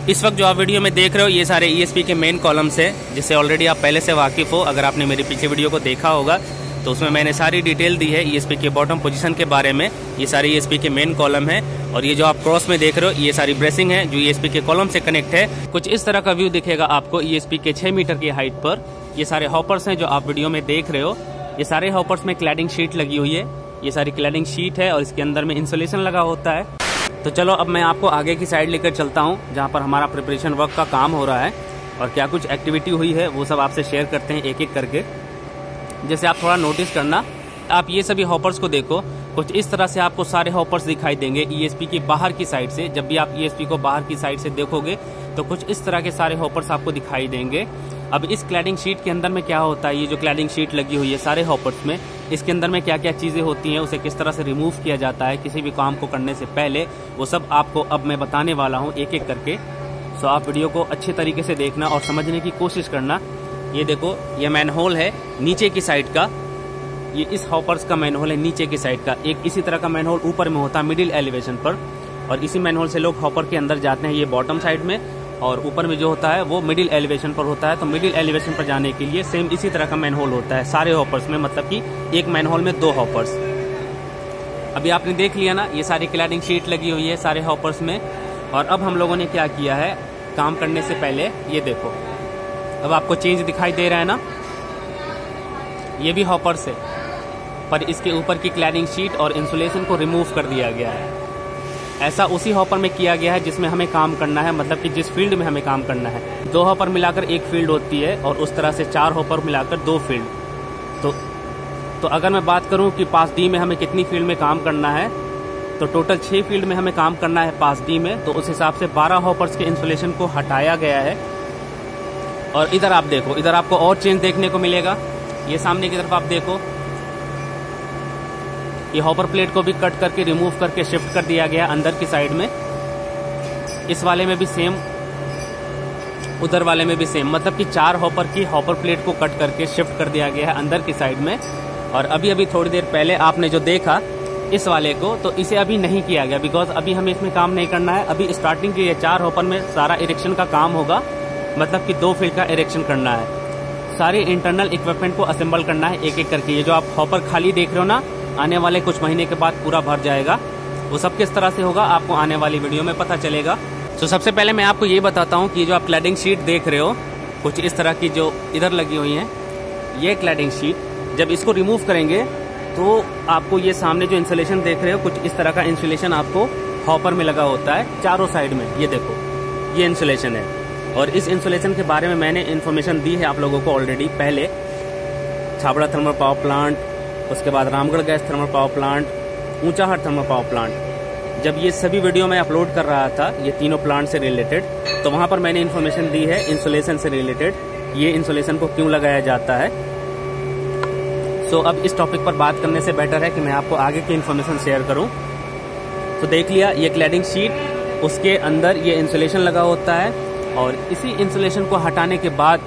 इस वक्त जो आप वीडियो में देख रहे हो ये सारे ESP के मेन कॉलम्स है, जिससे ऑलरेडी आप पहले से वाकिफ हो। अगर आपने मेरे पीछे वीडियो को देखा होगा तो उसमें मैंने सारी डिटेल दी है ESP के बॉटम पोजीशन के बारे में। ये सारे ESP के मेन कॉलम है और ये जो आप क्रॉस में देख रहे हो ये सारी ब्रेसिंग है जो ESP के कॉलम से कनेक्ट है। कुछ इस तरह का व्यू दिखेगा आपको ESP के 6 मीटर की हाइट पर। ये सारे हॉपर्स हैं जो आप वीडियो में देख रहे हो। ये सारे हॉपर्स में क्लैडिंग शीट लगी हुई है। ये सारी क्लैडिंग शीट है और इसके अंदर में इंसुलेशन लगा होता है। तो चलो अब मैं आपको आगे की साइड लेकर चलता हूँ जहाँ पर हमारा प्रिपरेशन वर्क का काम हो रहा है और क्या कुछ एक्टिविटी हुई है वो सब आपसे शेयर करते हैं एक एक करके। जैसे आप थोड़ा नोटिस करना, आप ये सभी हॉपर्स को देखो, कुछ इस तरह से आपको सारे हॉपर्स दिखाई देंगे ESP की बाहर की साइड से। जब भी आप ESP को बाहर की साइड से देखोगे तो कुछ इस तरह के सारे हॉपर्स आपको दिखाई देंगे। अब इस क्लैडिंग शीट के अंदर में क्या होता है, ये जो क्लैडिंग शीट लगी हुई है सारे हॉपर्स में, इसके अंदर में क्या क्या चीजें होती हैं, उसे किस तरह से रिमूव किया जाता है किसी भी काम को करने से पहले, वो सब आपको अब मैं बताने वाला हूँ एक एक करके। सो आप वीडियो को अच्छे तरीके से देखना और समझने की कोशिश करना। ये देखो, ये मैनहोल है नीचे की साइड का, ये इस हॉपर्स का मैनहोल है नीचे की साइड का। एक इसी तरह का मैनहोल ऊपर में होता है मिडिल एलिवेशन पर, और इसी मैनहोल से लोग हॉपर के अंदर जाते हैं, ये बॉटम साइड में, और ऊपर में जो होता है वो मिडिल एलिवेशन पर होता है। तो मिडिल एलिवेशन पर जाने के लिए सेम इसी तरह का मैनहोल होता है सारे हॉपर्स में, मतलब कि एक मैनहोल में 2 हॉपर्स। अभी आपने देख लिया ना, ये सारी क्लैडिंग शीट लगी हुई है सारे हॉपर्स में। और अब हम लोगों ने क्या किया है काम करने से पहले, ये देखो अब आपको चेंज दिखाई दे रहा है ना, ये भी हॉपर्स है पर इसके ऊपर की क्लैडिंग शीट और इंसुलेशन को रिमूव कर दिया गया है। ऐसा उसी हॉपर में किया गया है जिसमें हमें काम करना है, मतलब कि जिस फील्ड में हमें काम करना है। 2 हॉपर मिलाकर 1 फील्ड होती है और उस तरह से 4 हॉपर मिलाकर 2 फील्ड। तो अगर मैं बात करूं कि पास D में हमें कितनी फील्ड में काम करना है, तो टोटल 6 फील्ड में हमें काम करना है पास D में। तो उस हिसाब से 12 हॉपर्स के इंसुलेशन को हटाया गया है। और इधर आप देखो, इधर आपको और चेंज देखने को मिलेगा। ये सामने की तरफ आप देखो, ये हॉपर प्लेट को भी कट करके रिमूव करके शिफ्ट कर दिया गया अंदर की साइड में। इस वाले में भी सेम, उधर वाले में भी सेम, मतलब कि 4 हॉपर की हॉपर प्लेट को कट करके शिफ्ट कर दिया गया है अंदर की साइड में। और अभी थोड़ी देर पहले आपने जो देखा इस वाले को, तो इसे अभी नहीं किया गया बिकॉज अभी हमें इसमें काम नहीं करना है। अभी स्टार्टिंग के 4 हॉपर में सारा इरेक्शन का काम होगा, मतलब कि 2 फील्ड का इरेक्शन करना है। सारे इंटरनल इक्विपमेंट को असेंबल करना है एक एक करके। ये जो आप हॉपर खाली देख रहे हो ना, आने वाले कुछ महीने के बाद पूरा भर जाएगा। वो सब किस तरह से होगा आपको आने वाली वीडियो में पता चलेगा। तो सबसे पहले मैं आपको ये बताता हूँ कि जो आप क्लैडिंग शीट देख रहे हो कुछ इस तरह की जो इधर लगी हुई है, ये क्लैडिंग शीट जब इसको रिमूव करेंगे तो आपको ये सामने जो इंसुलेशन देख रहे हो कुछ इस तरह का इंसुलेशन आपको हॉपर में लगा होता है चारों साइड में। ये देखो, ये इंसुलेशन है और इस इंसुलेशन के बारे में मैंने इन्फॉर्मेशन दी है आप लोगों को ऑलरेडी पहले। छाबड़ा थर्मल पावर प्लांट, उसके बाद Ramgarh gas thermal power plant, Unchahar thermal power plant, जब ये सभी वीडियो मैं अपलोड कर रहा था ये तीनों प्लांट से रिलेटेड, तो वहां पर मैंने इन्फॉर्मेशन दी है इंसुलेशन से रिलेटेड, ये इंसुलेशन को क्यों लगाया जाता है। सो अब इस टॉपिक पर बात करने से बेटर है कि मैं आपको आगे की इन्फॉर्मेशन शेयर करूं। तो देख लिया, ये क्लैडिंग शीट, उसके अंदर ये इंसुलेशन लगा होता है और इसी इंसुलेशन को हटाने के बाद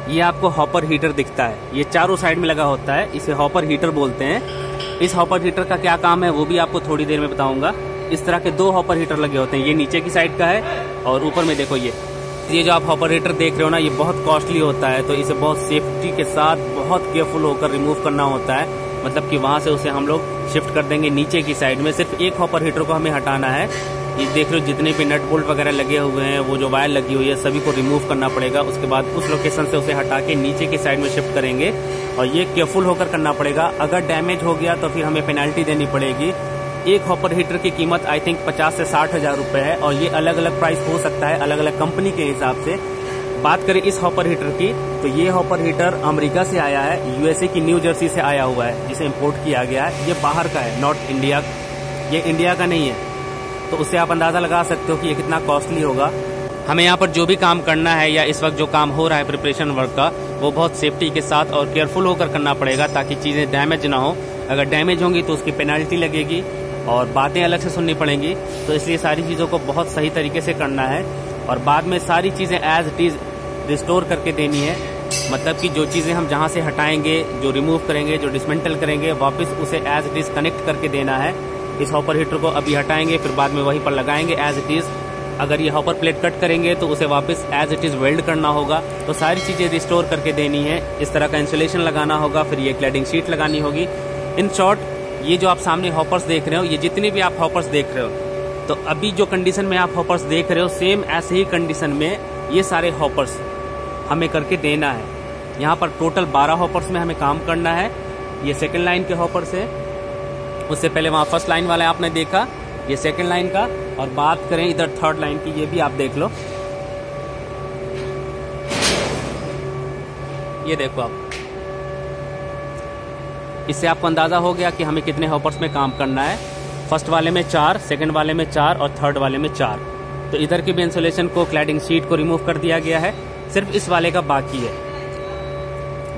ये आपको हॉपर हीटर दिखता है। ये चारों साइड में लगा होता है, इसे हॉपर हीटर बोलते हैं। इस हॉपर हीटर का क्या काम है वो भी आपको थोड़ी देर में बताऊंगा। इस तरह के 2 हॉपर हीटर लगे होते हैं, ये नीचे की साइड का है और ऊपर में देखो ये जो आप हॉपर हीटर देख रहे हो ना, ये बहुत कॉस्टली होता है। तो इसे बहुत सेफ्टी के साथ बहुत केयरफुल होकर रिमूव करना होता है, मतलब कि वहां से उसे हम लोग शिफ्ट कर देंगे नीचे की साइड में। सिर्फ एक हॉपर हीटर को हमें हटाना है। ये देख रहे हो जितने भी नट बोल्ट वगैरह लगे हुए हैं, वो जो वायर लगी हुई है सभी को रिमूव करना पड़ेगा। उसके बाद उस लोकेशन से उसे हटा के नीचे की साइड में शिफ्ट करेंगे और ये केयरफुल होकर करना पड़ेगा। अगर डैमेज हो गया तो फिर हमें पेनल्टी देनी पड़ेगी। एक हॉपर हीटर की कीमत आई थिंक 50 से 60 हजार रुपए है और ये अलग अलग प्राइस हो सकता है अलग अलग कंपनी के हिसाब से। बात करें इस हॉपर हीटर की, तो ये हॉपर हीटर अमेरिका से आया है, USA की न्यू जर्सी से आया हुआ है, जिसे इम्पोर्ट किया गया है। ये बाहर का है, नॉट इंडिया, ये इंडिया का नहीं है। तो उससे आप अंदाजा लगा सकते हो कि ये कितना कॉस्टली होगा। हमें यहाँ पर जो भी काम करना है या इस वक्त जो काम हो रहा है प्रिपरेशन वर्क का, वो बहुत सेफ्टी के साथ और केयरफुल होकर करना पड़ेगा ताकि चीजें डैमेज ना हो। अगर डैमेज होंगी तो उसकी पेनल्टी लगेगी और बातें अलग से सुननी पड़ेंगी। तो इसलिए सारी चीजों को बहुत सही तरीके से करना है और बाद में सारी चीजें एज इट इज रिस्टोर करके देनी है। मतलब कि जो चीजें हम जहां से हटाएंगे, जो रिमूव करेंगे, जो डिसमेंटल करेंगे, वापस उसे एज इट इज कनेक्ट करके देना है। इस हॉपर हीटर को अभी हटाएंगे, फिर बाद में वहीं पर लगाएंगे एज इट इज। अगर ये हॉपर प्लेट कट करेंगे तो उसे वापस एज इट इज़ वेल्ड करना होगा, तो सारी चीज़ें रिस्टोर करके देनी है। इस तरह का इंसुलेशन लगाना होगा, फिर ये क्लैडिंग शीट लगानी होगी। इन शॉर्ट, ये जो आप सामने हॉपर्स देख रहे हो, ये जितने भी आप हॉपर्स देख रहे हो, तो अभी जो कंडीशन में आप हॉपर्स देख रहे हो, सेम ऐसे ही कंडीशन में ये सारे हॉपर्स हमें करके देना है। यहाँ पर टोटल 12 हॉपर्स में हमें काम करना है। ये सेकेंड लाइन के हॉपर्स है, उससे पहले वहाँ फर्स्ट लाइन वाला आपने देखा, ये सेकेंड लाइन का। और बात करें इधर थर्ड लाइन की, ये भी आप देख लो, ये देखो आप, इससे आपको अंदाजा हो गया कि हमें कितने हॉपर्स में काम करना है। फर्स्ट वाले में 4, सेकंड वाले में 4 और थर्ड वाले में 4। तो इधर के भी इंसुलेशन को, क्लैडिंग शीट को रिमूव कर दिया गया है, सिर्फ इस वाले का बाकी है,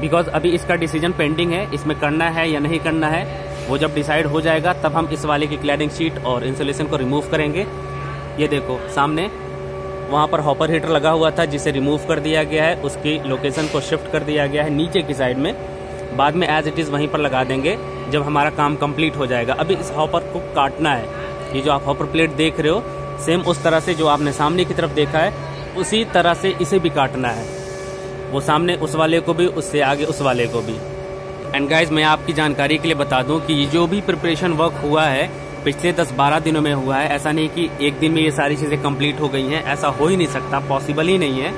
बिकॉज अभी इसका डिसीजन पेंडिंग है, इसमें करना है या नहीं करना है। वो जब डिसाइड हो जाएगा तब हम इस वाले की क्लैडिंग शीट और इंसुलेशन को रिमूव करेंगे। ये देखो सामने वहाँ पर हॉपर हीटर लगा हुआ था जिसे रिमूव कर दिया गया है, उसकी लोकेशन को शिफ्ट कर दिया गया है नीचे की साइड में। बाद में एज इट इज़ वहीं पर लगा देंगे जब हमारा काम कंप्लीट हो जाएगा। अभी इस हॉपर को काटना है। ये जो आप हॉपर प्लेट देख रहे हो, सेम उस तरह से जो आपने सामने की तरफ देखा है, उसी तरह से इसे भी काटना है। वो सामने उस वाले को भी, उससे आगे उस वाले को भी। एंड गाइज, मैं आपकी जानकारी के लिए बता दूं कि ये जो भी प्रिपरेशन वर्क हुआ है पिछले 10-12 दिनों में हुआ है। ऐसा नहीं कि एक दिन में ये सारी चीज़ें कंप्लीट हो गई हैं, ऐसा हो ही नहीं सकता, पॉसिबल ही नहीं है।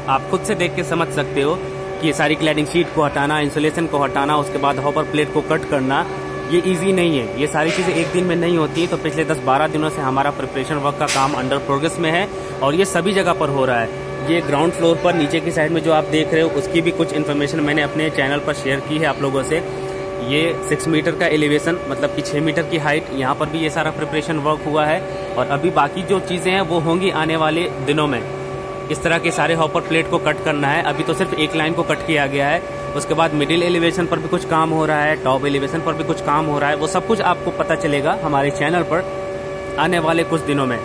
आप खुद से देख के समझ सकते हो कि ये सारी क्लैडिंग शीट को हटाना, इंसुलेशन को हटाना, उसके बाद हॉपर प्लेट को कट करना, ये इजी नहीं है। ये सारी चीज़ें एक दिन में नहीं होती। तो पिछले 10-12 दिनों से हमारा प्रिपरेशन वर्क का काम अंडर प्रोग्रेस में है और ये सभी जगह पर हो रहा है। ये ग्राउंड फ्लोर पर नीचे की साइड में जो आप देख रहे हो, उसकी भी कुछ इन्फॉर्मेशन मैंने अपने चैनल पर शेयर की है आप लोगों से। ये 6 मीटर का एलिवेशन, मतलब कि 6 मीटर की हाइट, यहाँ पर भी ये सारा प्रिपरेशन वर्क हुआ है। और अभी बाकी जो चीज़ें हैं वो होंगी आने वाले दिनों में। इस तरह के सारे हॉपर प्लेट को कट करना है। अभी तो सिर्फ एक लाइन को कट किया गया है, उसके बाद मिडिल एलिवेशन पर भी कुछ काम हो रहा है, टॉप एलिवेशन पर भी कुछ काम हो रहा है। वो सब कुछ आपको पता चलेगा हमारे चैनल पर आने वाले कुछ दिनों में।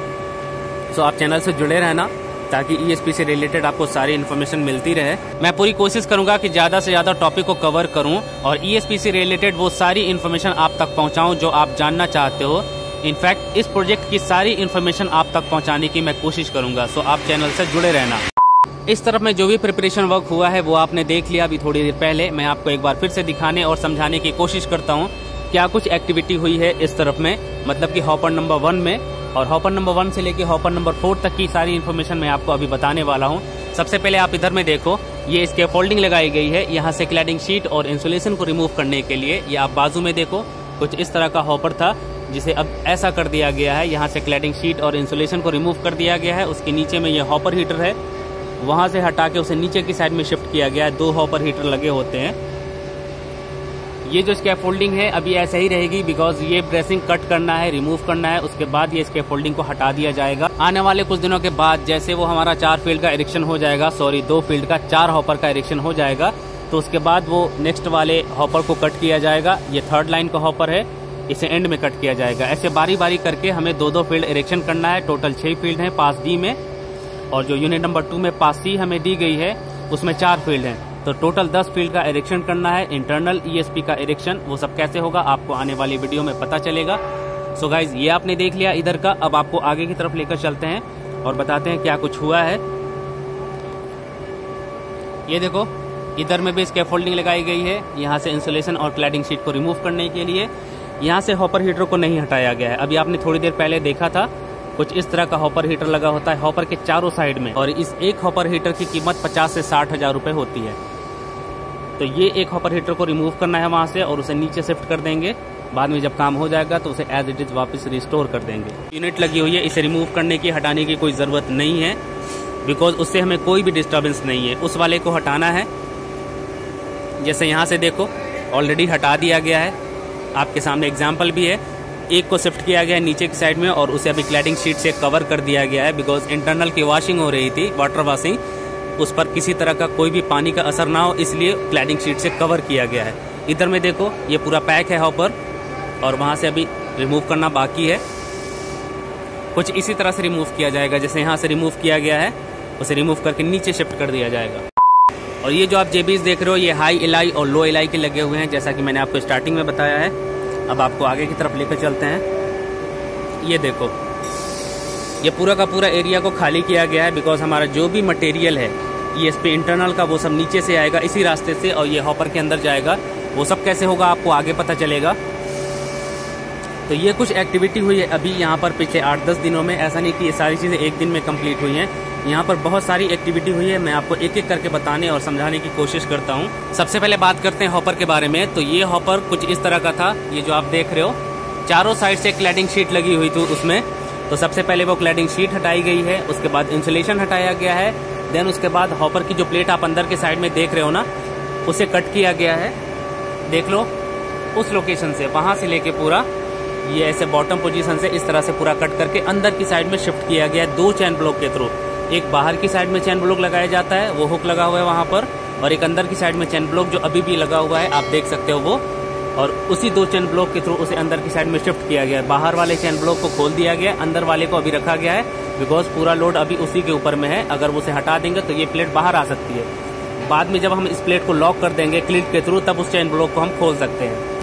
सो आप चैनल से जुड़े रहना ताकि ESP से रिलेटेड आपको सारी इन्फॉर्मेशन मिलती रहे। मैं पूरी कोशिश करूंगा कि ज़्यादा से ज़्यादा टॉपिक को कवर करूं और ESP से रिलेटेड वो सारी इन्फॉर्मेशन आप तक पहुंचाऊं जो आप जानना चाहते हो। इनफैक्ट इस प्रोजेक्ट की सारी इन्फॉर्मेशन आप तक पहुंचाने की मैं कोशिश करूंगा। सो आप चैनल से जुड़े रहना। इस तरफ में जो भी प्रिपरेशन वर्क हुआ है वो आपने देख लिया अभी थोड़ी देर पहले। मैं आपको एक बार फिर से दिखाने और समझाने की कोशिश करता हूँ क्या कुछ एक्टिविटी हुई है इस तरफ में, मतलब कि हॉपर नंबर 1 में। और हॉपर नंबर 1 से लेके हॉपर नंबर 4 तक की सारी इन्फॉर्मेशन मैं आपको अभी बताने वाला हूँ। सबसे पहले आप इधर में देखो, ये इसके फोल्डिंग लगाई गई है यहाँ से क्लैडिंग शीट और इंसुलेशन को रिमूव करने के लिए। ये आप बाजू में देखो, कुछ इस तरह का हॉपर था जिसे अब ऐसा कर दिया गया है, यहाँ से क्लैडिंग शीट और इंसुलेशन को रिमूव कर दिया गया है। उसके नीचे में ये हॉपर हीटर है, वहाँ से हटा के उसे नीचे की साइड में शिफ्ट किया गया है। 2 हॉपर हीटर लगे होते हैं। ये जो स्कैफोल्डिंग है अभी ऐसे ही रहेगी, बिकॉज ये ब्रेसिंग कट करना है, रिमूव करना है, उसके बाद ये स्कैफोल्डिंग को हटा दिया जाएगा। आने वाले कुछ दिनों के बाद जैसे वो हमारा 4 फील्ड का इरेक्शन हो जाएगा, 2 फील्ड का 4 हॉपर का इरेक्शन हो जाएगा, तो उसके बाद वो नेक्स्ट वाले हॉपर को कट किया जाएगा। ये 3rd लाइन का हॉपर है, इसे एंड में कट किया जाएगा। ऐसे बारी बारी करके हमें 2 फील्ड इरेक्शन करना है। टोटल 6 फील्ड है पास डी में, और जो यूनिट नंबर 2 में पास सी हमें दी गई है उसमें 4 फील्ड हैं। तो टोटल 10 फील्ड का इरेक्शन करना है। इंटरनल ESP का इरेक्शन, वो सब कैसे होगा आपको आने वाली वीडियो में पता चलेगा। सो गाइज, ये आपने देख लिया इधर का। अब आपको आगे की तरफ लेकर चलते हैं और बताते हैं क्या कुछ हुआ है। ये देखो, इधर में भी स्कैफोल्डिंग लगाई गई है, यहाँ से इंसुलेशन और क्लैडिंग शीट को रिमूव करने के लिए। यहाँ से हॉपर हीटर को नहीं हटाया गया है। अभी आपने थोड़ी देर पहले देखा था, कुछ इस तरह का हॉपर हीटर लगा होता है हॉपर के चारों साइड में, और इस एक हॉपर हीटर की कीमत 50 से 60 हजार रुपए होती है। तो ये एक हॉपर हीटर को रिमूव करना है वहां से और उसे नीचे शिफ्ट कर देंगे। बाद में जब काम हो जाएगा तो उसे एज इट इज वापस रिस्टोर कर देंगे। यूनिट लगी हुई है, इसे रिमूव करने की, हटाने की कोई जरूरत नहीं है, बिकॉज उससे हमें कोई भी डिस्टर्बेंस नहीं है। उस वाले को हटाना है, जैसे यहाँ से देखो ऑलरेडी हटा दिया गया है, आपके सामने एग्जाम्पल भी है। एक को शिफ्ट किया गया है नीचे की साइड में और उसे अभी क्लैडिंग शीट से कवर कर दिया गया है, बिकॉज इंटरनल की वॉशिंग हो रही थी, वाटर वॉशिंग, उस पर किसी तरह का कोई भी पानी का असर ना हो, इसलिए क्लैडिंग शीट से कवर किया गया है। इधर में देखो, ये पूरा पैक है हॉपर, और वहाँ से अभी रिमूव करना बाकी है। कुछ इसी तरह से रिमूव किया जाएगा, जैसे यहाँ से रिमूव किया गया है, उसे रिमूव करके नीचे शिफ्ट कर दिया जाएगा। और ये जो आप JBs देख रहे हो, ये हाई एलाई और लो एलाई के लगे हुए हैं, जैसा कि मैंने आपको स्टार्टिंग में बताया है। अब आपको आगे की तरफ लेकर चलते हैं। ये देखो, ये पूरा का पूरा एरिया को खाली किया गया है, बिकॉज हमारा जो भी मटेरियल है ये इस पे इंटरनल का वो सब नीचे से आएगा इसी रास्ते से और ये हॉपर के अंदर जाएगा। वो सब कैसे होगा आपको आगे पता चलेगा। तो ये कुछ एक्टिविटी हुई है अभी यहाँ पर पिछले 8-10 दिनों में। ऐसा नहीं कि ये सारी चीज़ें एक दिन में कंप्लीट हुई हैं, यहाँ पर बहुत सारी एक्टिविटी हुई है। मैं आपको एक एक करके बताने और समझाने की कोशिश करता हूँ। सबसे पहले बात करते हैं हॉपर के बारे में। तो ये हॉपर कुछ इस तरह का था, ये जो आप देख रहे हो चारों साइड से क्लैडिंग शीट लगी हुई थी उसमें। तो सबसे पहले वो क्लैडिंग शीट हटाई गई है, उसके बाद इंसुलेशन हटाया गया है, देन उसके बाद हॉपर की जो प्लेट आप अंदर के साइड में देख रहे हो ना, उसे कट किया गया है। देख लो उस लोकेशन से, वहां से लेके पूरा ये ऐसे बॉटम पोजीशन से इस तरह से पूरा कट करके अंदर की साइड में शिफ्ट किया गया है 2 चैन ब्लॉक के थ्रू। एक बाहर की साइड में चैन ब्लॉक लगाया जाता है, वो हुक लगा हुआ है वहां पर, और एक अंदर की साइड में चैन ब्लॉक जो अभी भी लगा हुआ है, आप देख सकते हो वो। और उसी 2 चैन ब्लॉक के थ्रू उसे अंदर की साइड में शिफ्ट किया गया है। बाहर वाले चैन ब्लॉक को खोल दिया गया, अंदर वाले को अभी रखा गया है, बिकॉज पूरा लोड अभी उसी के ऊपर में है। अगर उसे हटा देंगे तो ये प्लेट बाहर आ सकती है। बाद में जब हम इस प्लेट को लॉक कर देंगे क्लिप के थ्रू, तब उस चैन ब्लॉक को हम खोल सकते हैं।